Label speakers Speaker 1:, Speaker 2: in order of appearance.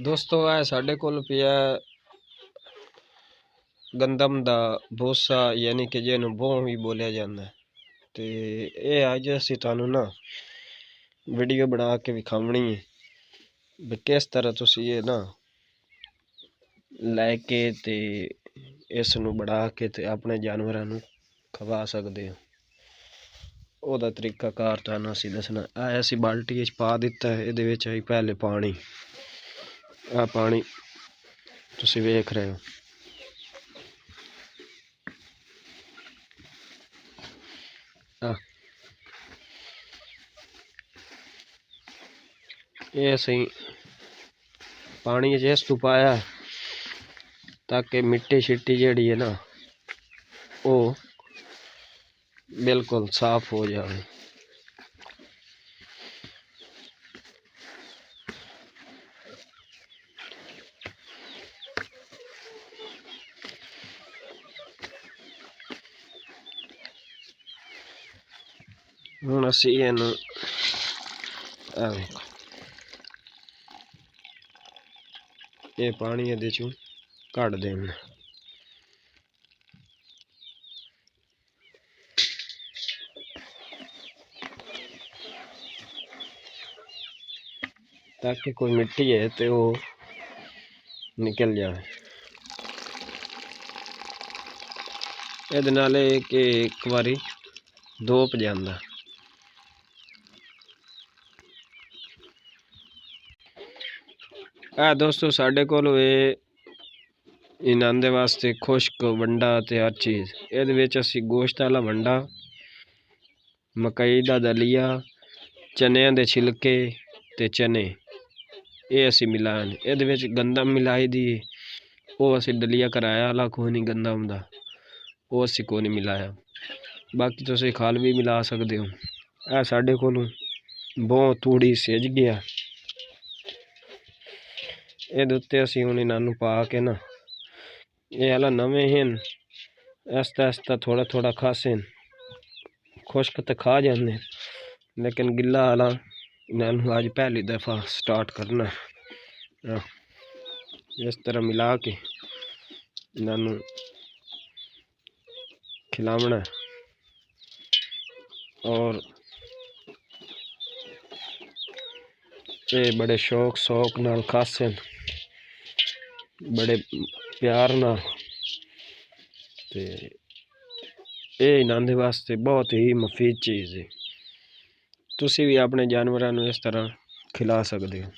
Speaker 1: दोस्तों है साढ़े कोल पिया गंदम दा भूसा यानी कि जिन्हों बोह भी बोलिया जाता है। तो ये अज असी तुहानू ना वीडियो बना के विखावनी है भी किस तरह तुसी ये ना लैके ते इस नू बढ़ा के ते अपने जानवरां नू खवा सकते हो। ओदा तरीकाकार तुहानू असी दसना। असी बाल्टी पा दिता है, इहदे विच असीं पहले पानी आ पानी तुसी वेख रहे हो। ये सही पानी इस तू पाया ताकि मिट्टी शिट्टी जिहड़ी है ना वो बिल्कुल साफ हो जाए। हुण असीं इहनूं ये पानी इहदे चों कढ देना। ताकि कोई मिट्टी है तो वो निकल जाए। इहदे नाल एक बारी धोप जांदा। दोस्तों साढ़े कोल इन्हां दे वास्ते खुश्क वंडा ते हर चीज़। इहदे विच असीं गोश्त वाला वंडा, मकई दा दलिया, चनियां दे छिलके ते चने ये असीं मिलाए ने। इहदे विच गंदम मिलाई दी, वो असीं दलिया कराया वाला कोई नहीं, गंदम दा वो असीं कोई नहीं मिलाया। बाकी तुसीं खल भी मिला सकदे हो। साढ़े कोलों बहुत तूड़ी सिज गया। ਇਹਦੇ ਉੱਤੇ ਅਸੀਂ ਹੁਣ ਇਹਨਾਂ ਨੂੰ ਪਾ ਕੇ ਨਾ ਇਹ ਹਾਲਾ ਨਵੇਂ ਹਨ ਆਸਤਾ ਆਸਤਾ ਥੋੜਾ ਥੋੜਾ ਖਾਸੇ ਖੁਸ਼ਕ ਤੇ ਖਾ ਜਾਂਦੇ लेकिन गिला वाला इन्होंने आज पहली दफ़ा स्टार्ट करना। इस तरह मिला के इन्होंने खिलावना और ये बड़े शौक नाल खासे बड़े प्यार ना ते इन्हां दे वास्ते बहुत ही मुफीद चीज़ है। तुसी भी अपने जानवरां नूं इस तरह खिला सकते हो।